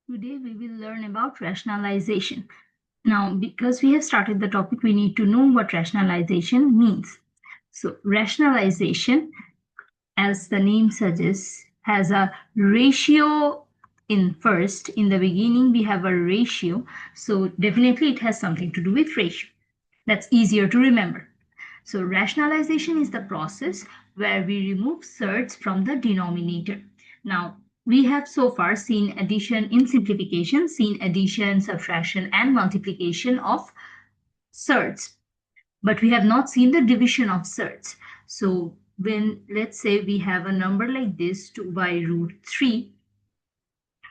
Today we will learn about rationalization. Now, because we have started the topic, we need to know what rationalization means. So, rationalization, as the name suggests, has a ratio in first. In the beginning, we have a ratio. So, definitely it has something to do with ratio. That's easier to remember. So, rationalization is the process where we remove surds from the denominator. Now, we have so far seen addition in simplification, seen addition, subtraction, and multiplication of surds, but we have not seen the division of surds. So, when let's say we have a number like this, 2 by root 3,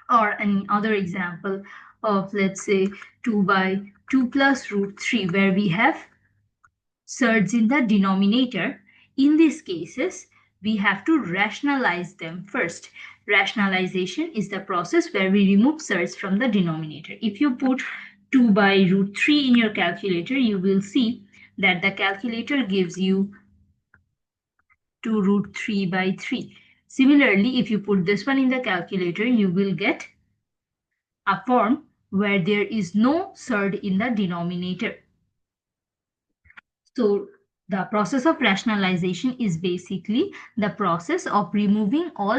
or any other example of, let's say, 2 by 2 plus root 3, where we have surds in the denominator. In these cases, we have to rationalize them first. Rationalization is the process where we remove surds from the denominator. If you put 2 by root 3 in your calculator, you will see that the calculator gives you 2 root 3 by 3. Similarly, if you put this one in the calculator, you will get a form where there is no surd in the denominator. So the process of rationalization is basically the process of removing all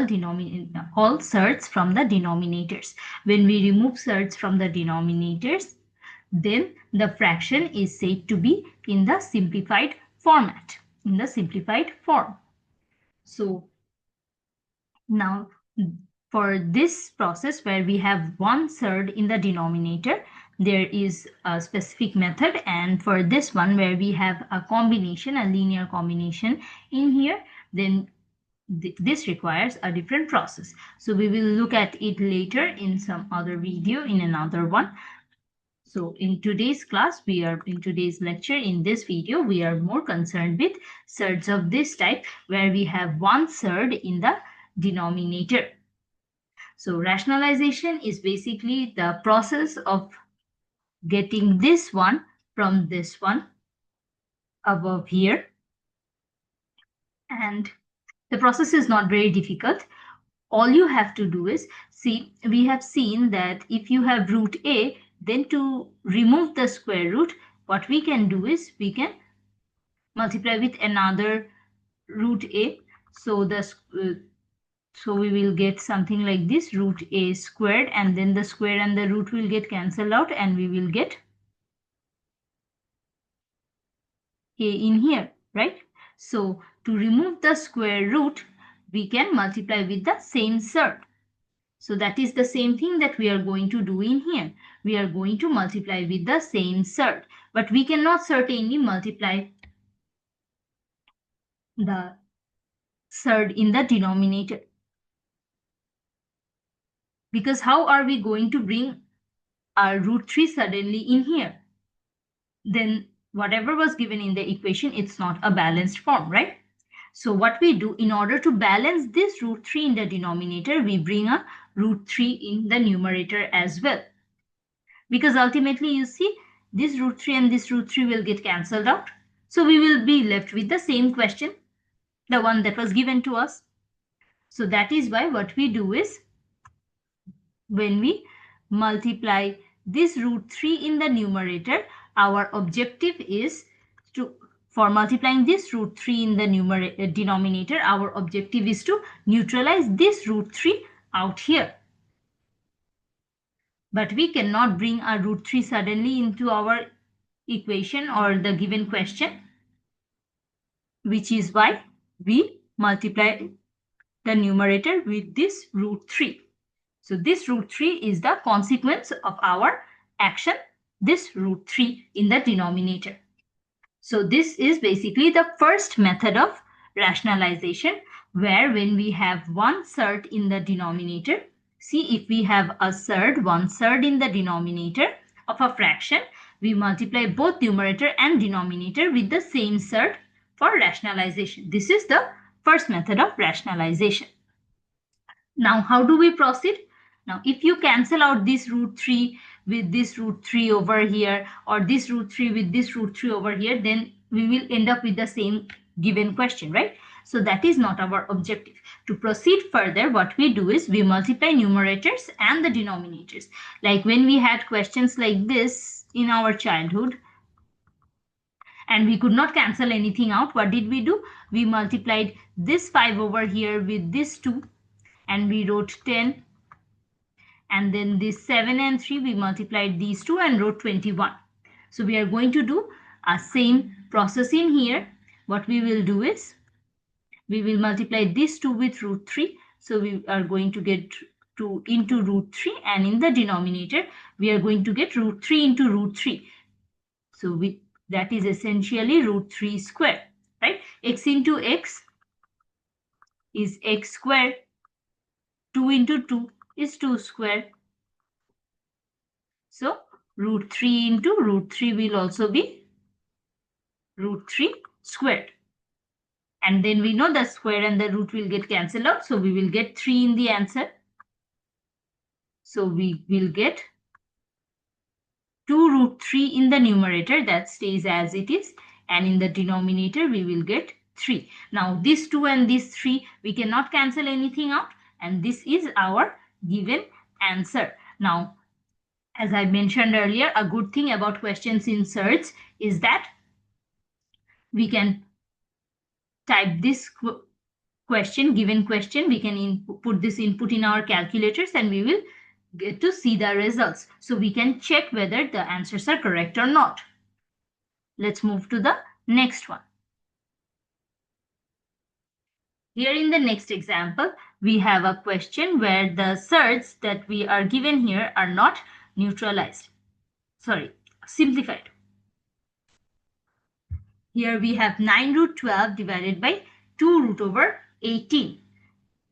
surds from the denominators. When we remove surds from the denominators, then the fraction is said to be in the simplified format, in the simplified form. So now, for this process where we have 1/3 in the denominator, there is a specific method, and for this one where we have a combination, a linear combination in here, then this requires a different process. So we will look at it later in some other video, in another one. So in today's class, in today's lecture, in this video, we are more concerned with surds of this type where we have 1/3 in the denominator. So rationalization is basically the process of getting this one from this one above here. And the process is not very difficult. All you have to do is, see, we have seen that if you have root a, then to remove the square root, what we can do is we can multiply with another root a. So so we will get something like this, root a squared, and then the square and the root will get cancelled out, and we will get a in here, right? So to remove the square root, we can multiply with the same surd. So that is the same thing that we are going to do in here. We are going to multiply with the same surd, but we cannot certainly multiply the surd in the denominator. Because how are we going to bring our root 3 suddenly in here? Then whatever was given in the equation, it's not a balanced form, right? So what we do, in order to balance this root 3 in the denominator, we bring a root 3 in the numerator as well. Because ultimately, you see, this root 3 and this root 3 will get cancelled out. So we will be left with the same question, the one that was given to us. So that is why what we do is, when we multiply this root 3 in the numerator, our objective is to, for multiplying this root 3 in the denominator, our objective is to neutralize this root 3 out here. But we cannot bring a root 3 suddenly into our equation or the given question, which is why we multiply the numerator with this root 3. So this root 3 is the consequence of our action, this root 3 in the denominator. So this is basically the first method of rationalization, where when we have 1/3 in the denominator, see, if we have a surd, 1/3 in the denominator of a fraction, we multiply both numerator and denominator with the same surd for rationalization. This is the first method of rationalization. Now, how do we proceed? Now, if you cancel out this root 3 with this root 3 over here, or this root 3 with this root 3 over here, then we will end up with the same given question, right? So that is not our objective. To proceed further, what we do is we multiply numerators and the denominators. Like when we had questions like this in our childhood, and we could not cancel anything out, what did we do? We multiplied this 5 over here with this 2, and we wrote 10. And then this 7 and 3, we multiplied these two and wrote 21. So we are going to do a same process in here. What we will do is we will multiply this 2 with root 3. So we are going to get 2 into root 3, and in the denominator we are going to get root 3 into root 3. So that is essentially root 3 square, right? X into x is x square. 2 into 2 is 2 square. So root 3 into root 3 will also be root 3 squared. And then we know the square and the root will get cancelled out. So we will get 3 in the answer. So we will get 2 root 3 in the numerator, that stays as it is. And in the denominator, we will get 3. Now this 2 and this 3, we cannot cancel anything out. And this is our given answer. Now, as I mentioned earlier, a good thing about questions in surds is that we can type this given question, we can put this input in our calculators, and we will get to see the results. So we can check whether the answers are correct or not. Let's move to the next one. Here in the next example, we have a question where the surds that we are given here are not simplified. Here we have 9 root 12 divided by 2 root over 18.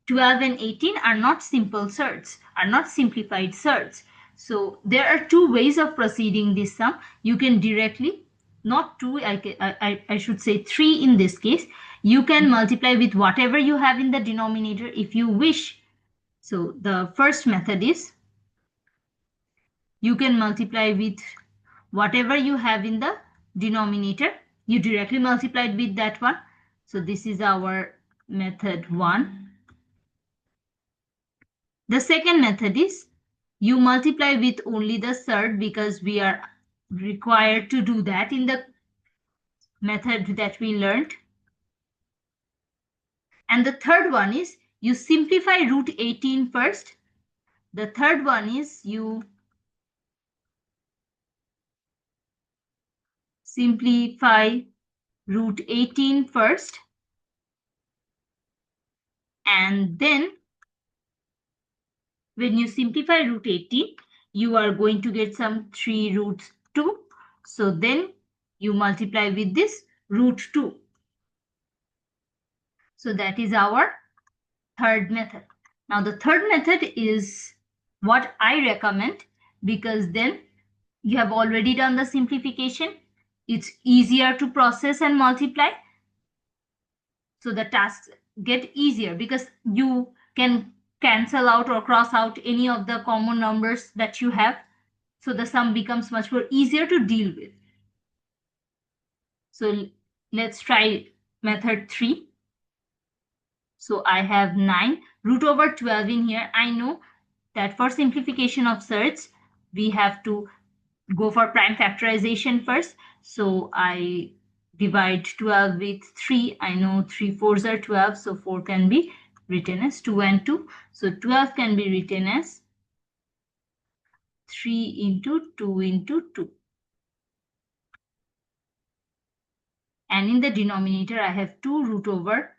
12 and 18 are not simple surds, are not simplified surds. So there are two ways of proceeding this sum. You can directly, not two, I should say 3 in this case. You can multiply with whatever you have in the denominator if you wish. So the first method is you can multiply with whatever you have in the denominator. You directly multiplied with that one. So this is our method 1. The second method is you multiply with only the surd, because we are required to do that in the method that we learned. And the third one is you simplify root 18 first. The third one is you simplify root 18 first, and then when you simplify root 18, you are going to get some 3 root 2. So then you multiply with this root 2. So that is our third method. Now the third method is what I recommend, because then you have already done the simplification. It's easier to process and multiply. So the tasks get easier because you can cancel out or cross out any of the common numbers that you have. So the sum becomes much more easier to deal with. So let's try method 3. So I have 9 root over 12 in here. I know that for simplification of surds, we have to go for prime factorization first. So I divide 12 with 3. I know 3 fours are 12, so 4 can be written as 2 and 2. So 12 can be written as 3 into 2 into 2. And in the denominator, I have 2 root over.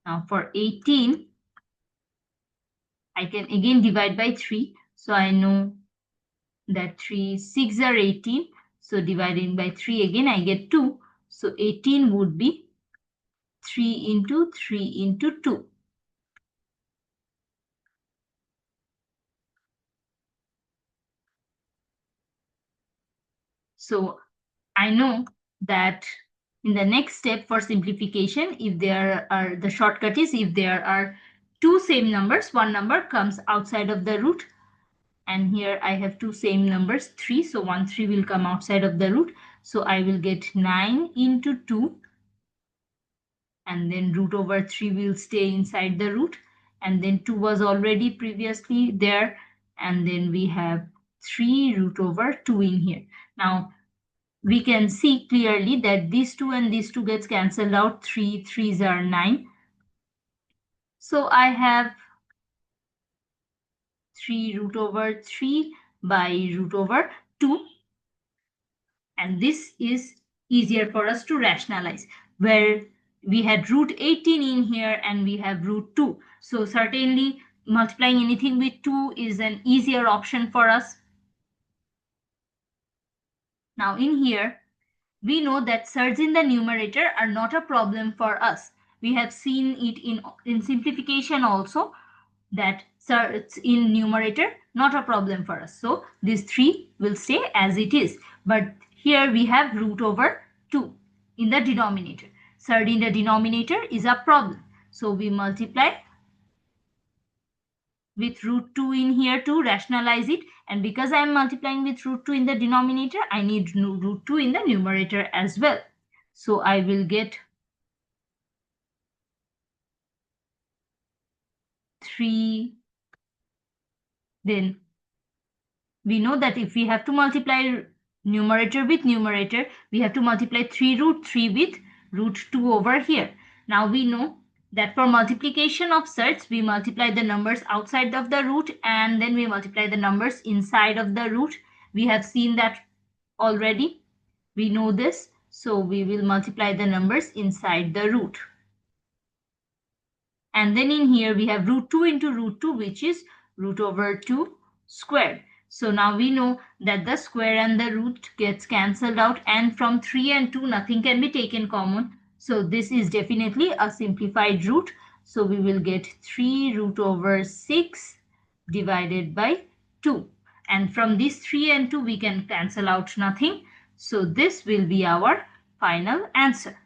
Now for 18, I can again divide by 3. So I know that 3 6 are 18. So dividing by 3 again, I get 2. So 18 would be 3 into 3 into 2. So I know that in the next step for simplification, if there are, the shortcut is if there are two same numbers, one number comes outside of the root. And here I have two same numbers, 3. So 1 3 will come outside of the root. So I will get 9 into 2. and then root over 3 will stay inside the root, and then 2 was already previously there, and then we have 3 root over 2 in here. Now we can see clearly that these 2 and these 2 gets cancelled out. 3 3s are 9. So I have 3 root over 3 by root over 2, and this is easier for us to rationalize, where we had root 18 in here and we have root 2. So certainly multiplying anything with 2 is an easier option for us. Now in here, we know that surds in the numerator are not a problem for us. We have seen it in simplification also, that surds in numerator not a problem for us. So this 3 will stay as it is. But here we have root over 2 in the denominator. Surd in the denominator is a problem. So we multiply with root 2 in here to rationalize it, and because I am multiplying with root 2 in the denominator, I need root 2 in the numerator as well. So I will get 3. Then we know that if we have to multiply numerator with numerator, we have to multiply 3 root 3 with root 2 over here. Now we know that for multiplication of surds, we multiply the numbers outside of the root and then we multiply the numbers inside of the root. We have seen that already. We know this. So we will multiply the numbers inside the root. And then in here we have root 2 into root 2, which is root over 2 squared. So now we know that the square and the root gets cancelled out, and from 3 and 2 nothing can be taken common. So this is definitely a simplified root. So we will get 3 root over 6 divided by 2. And from these 3 and 2 we can cancel out nothing. So this will be our final answer.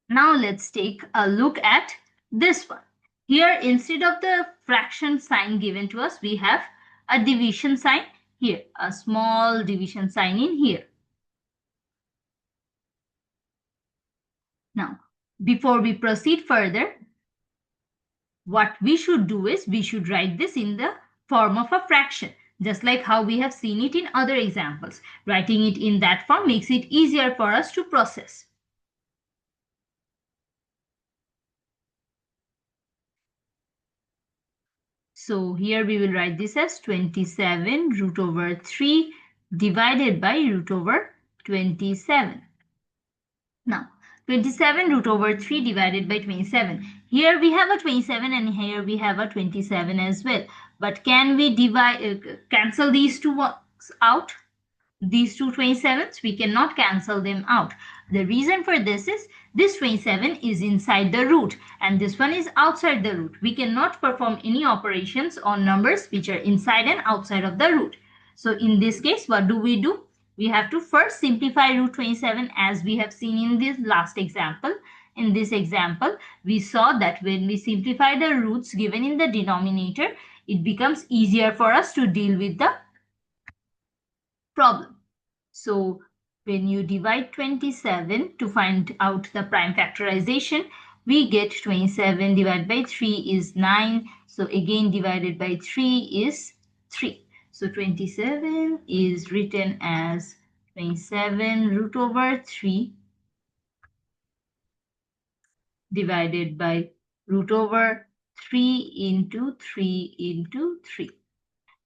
Now let's take a look at this one. Here, instead of the fraction sign given to us, we have a division sign here, a small division sign in here. Now, before we proceed further, what we should do is we should write this in the form of a fraction, just like how we have seen it in other examples. Writing it in that form makes it easier for us to process. So here we will write this as 27 root over 3 divided by root over 27. Now, 27 root over 3 divided by 27. Here we have a 27 and here we have a 27 as well. But can we cancel these two out? These two 27s, we cannot cancel them out. The reason for this is this 27 is inside the root and this one is outside the root. We cannot perform any operations on numbers which are inside and outside of the root. So in this case, what do? We have to first simplify root 27 as we have seen in this last example. In this example, we saw that when we simplify the roots given in the denominator, it becomes easier for us to deal with the problem. So when you divide 27 to find out the prime factorization, we get 27 divided by 3 is 9. So again divided by 3 is 3. So 27 is written as 27 root over 3 divided by root over 3 into 3 into 3.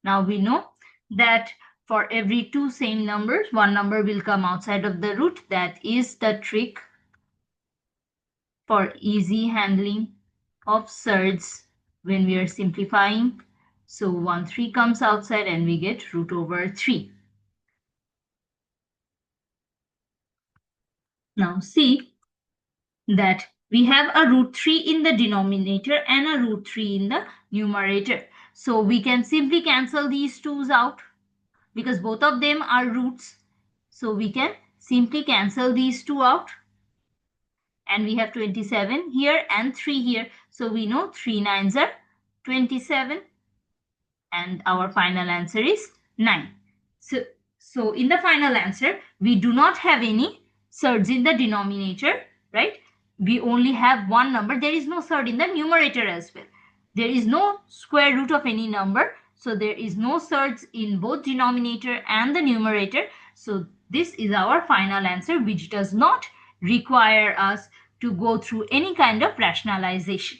Now we know that for every two same numbers, one number will come outside of the root. That is the trick for easy handling of surds when we are simplifying. So 1 3 comes outside and we get root over 3. Now see that we have a root 3 in the denominator and a root 3 in the numerator. So we can simply cancel these twos out because both of them are roots. So we can simply cancel these two out. And we have 27 here and 3 here. So we know 3 nines are 27 and our final answer is 9. So in the final answer, we do not have any surds in the denominator, right? We only have one number. There is no surd in the numerator as well. There is no square root of any number. So there is no surds in both denominator and the numerator. So this is our final answer, which does not require us to go through any kind of rationalization.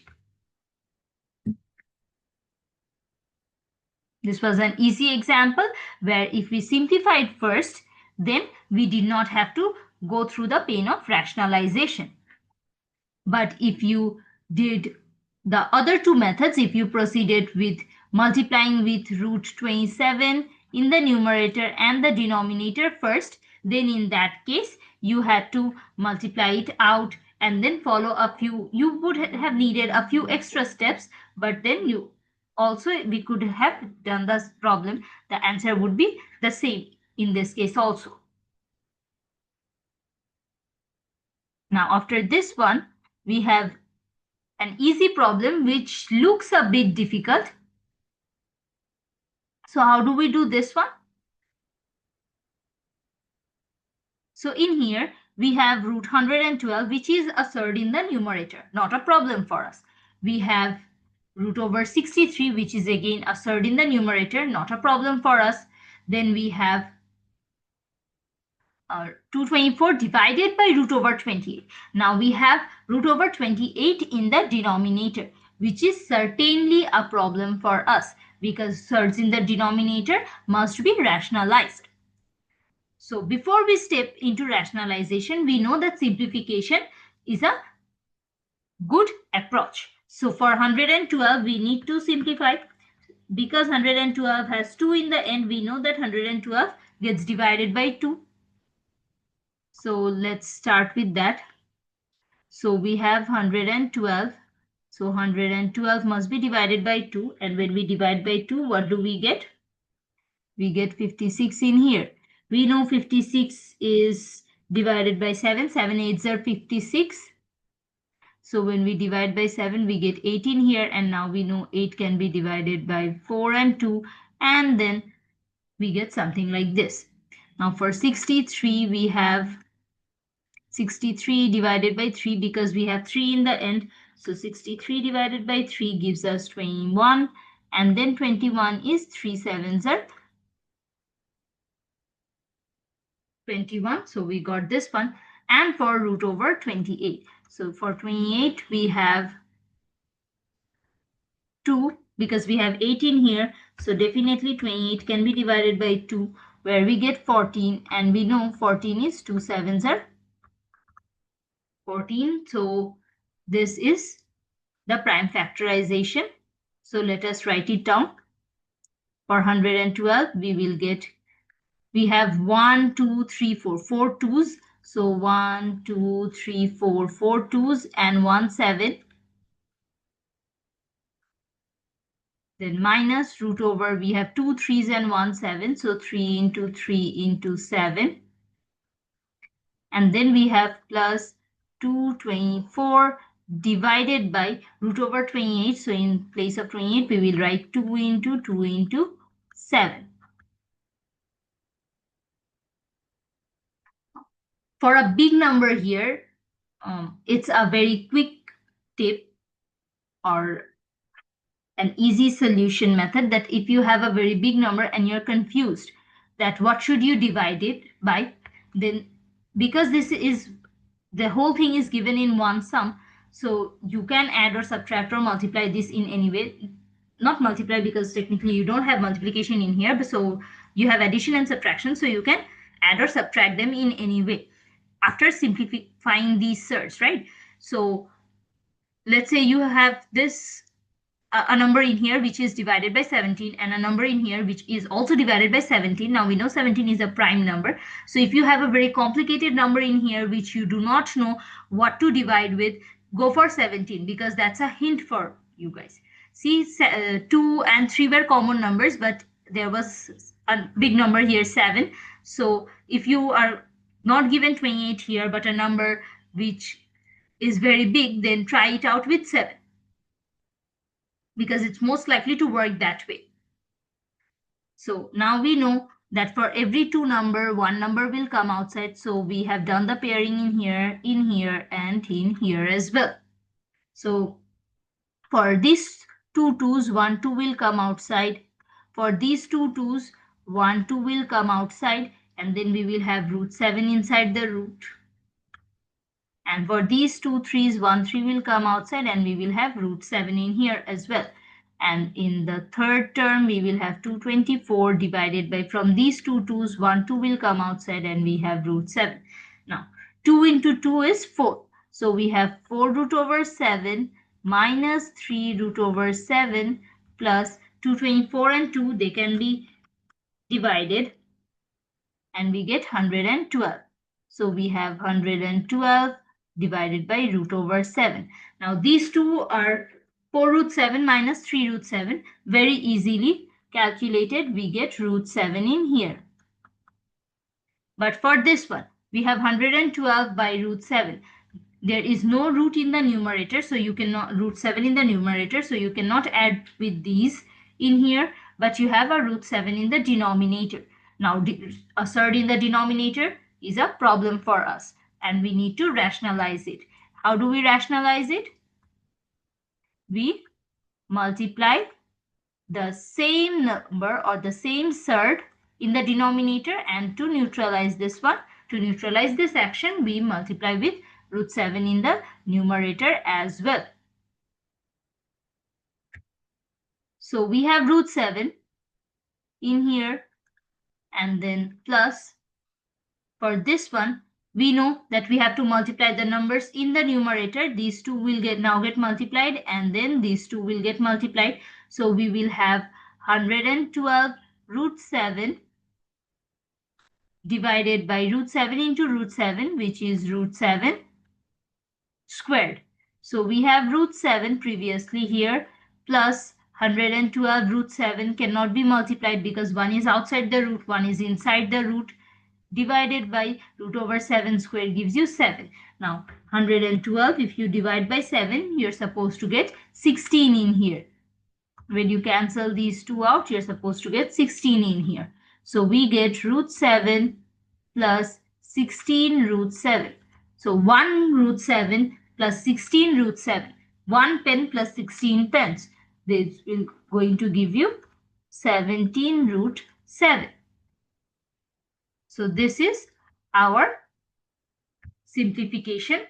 This was an easy example where if we simplified first, then we did not have to go through the pain of rationalization. But if you did the other two methods, if you proceeded with multiplying with root 27 in the numerator and the denominator first, then in that case, you had to multiply it out and then follow a few. You would have needed a few extra steps, but then you also, we could have done this problem. The answer would be the same in this case also. Now, after this one, we have an easy problem which looks a bit difficult. So how do we do this one? So in here, we have root 112, which is a surd in the numerator, not a problem for us. We have root over 63, which is again a surd in the numerator, not a problem for us. Then we have 224 divided by root over 28. Now we have root over 28 in the denominator, which is certainly a problem for us because surds in the denominator must be rationalized. So before we step into rationalization, we know that simplification is a good approach. So for 112, we need to simplify. Because 112 has 2 in the end, we know that 112 gets divided by 2. So let's start with that. So we have 112. So 112 must be divided by 2. And when we divide by 2, what do we get? We get 56 in here. We know 56 is divided by 7. 7 8s are 56. So when we divide by 7, we get 18 here. And now we know 8 can be divided by 4 and 2. And then we get something like this. Now for 63, we have 63 divided by 3 because we have 3 in the end. So 63 divided by 3 gives us 21. And then 21 is 3 sevens are 21. So we got this one. And for root over 28. So for 28, we have 2 because we have 18 here. So definitely 28 can be divided by 2 where we get 14. And we know 14 is 2 sevens are 14. So this is the prime factorization. So let us write it down. For 112, we have 1, 2, 3, 4, 4 twos. So 1, 2, 3, 4, 4 twos and 1 7. Then minus root over, we have 2 3s and 1 7. So 3 into 3 into 7. And then we have plus 224 divided by root over 28. So in place of 28, we will write 2 into 2 into 7. For a big number here, it's a very quick tip or an easy solution method that if you have a very big number and you're confused that what should you divide it by, then because this is the whole thing is given in one sum, so you can add or subtract or multiply this in any way. Not multiply because technically you don't have multiplication in here, but so you have addition and subtraction, so you can add or subtract them in any way after simplifying these surds, right? So let's say you have this a number in here which is divided by 17 and a number in here which is also divided by 17. Now we know 17 is a prime number. So if you have a very complicated number in here which you do not know what to divide with, go for 17 because that's a hint for you guys. See, 2 and 3 were common numbers, but there was a big number here, 7. So if you are not given 28 here, but a number which is very big, then try it out with 7. because it's most likely to work that way. So now we know that for every two number, one number will come outside. So we have done the pairing in here, and in here as well. So for these two twos, 1, 2 will come outside. For these two twos, 1, 2 will come outside, and then we will have root 7 inside the root. And for these two threes, 1, 3 will come outside, and we will have root 7 in here as well. And in the third term, we will have 224 divided by, from these two twos, 1, 2 will come outside, and we have root 7. Now, 2 into 2 is 4. So we have 4 root over 7 minus 3 root over 7 plus 224 and 2, they can be divided, and we get 112. So we have 112 divided by root over 7. Now these two are 4 root 7 minus 3 root 7. Very easily calculated. We get root 7 in here. But for this one, we have 112 by root 7. There is no root in the numerator, so you cannot, root 7 in the numerator, so you cannot add with these in here, but you have a root 7 in the denominator. Now, a surd in the denominator is a problem for us, and we need to rationalize it. How do we rationalize it? We multiply the same number or the same surd in the denominator, and to neutralize this one, to neutralize this action, we multiply with root 7 in the numerator as well. So we have root 7 in here, and then plus, for this one, we know that we have to multiply the numbers in the numerator. These two will now get multiplied, and then these two will get multiplied. So we will have 112 root 7 divided by root 7 into root 7, which is root 7 squared. So we have root 7 previously here, plus 112 root 7 cannot be multiplied because one is outside the root, one is inside the root, divided by root over 7 squared gives you 7. Now 112, if you divide by 7, you're supposed to get 16 in here. When you cancel these two out, you're supposed to get 16 in here. So we get root 7 plus 16 root 7. So 1 root 7 plus 16 root 7. 1 pen plus 16 pence. This is going to give you 17 root 7. So this is our simplification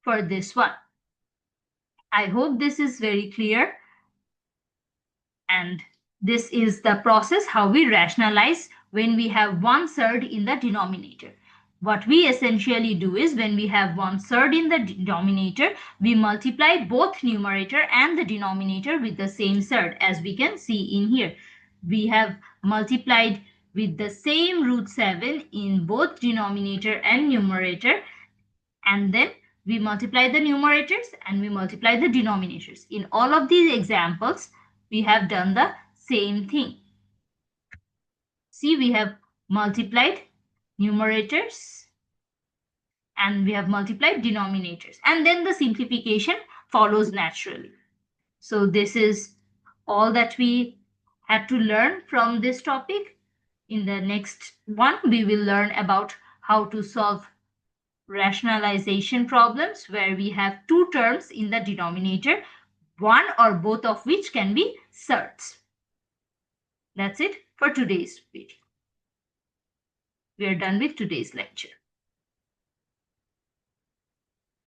for this one. I hope this is very clear. And this is the process how we rationalize when we have one surd in the denominator. What we essentially do is, when we have one surd in the denominator, we multiply both numerator and the denominator with the same surd, as we can see in here. We have multiplied with the same root 7 in both denominator and numerator, and then we multiply the numerators and we multiply the denominators. In all of these examples, we have done the same thing. See, we have multiplied numerators and we have multiplied denominators, and then the simplification follows naturally. So this is all that we had to learn from this topic. In the next one, we will learn about how to solve rationalization problems where we have two terms in the denominator, one or both of which can be surds. That's it for today's video. We are done with today's lecture.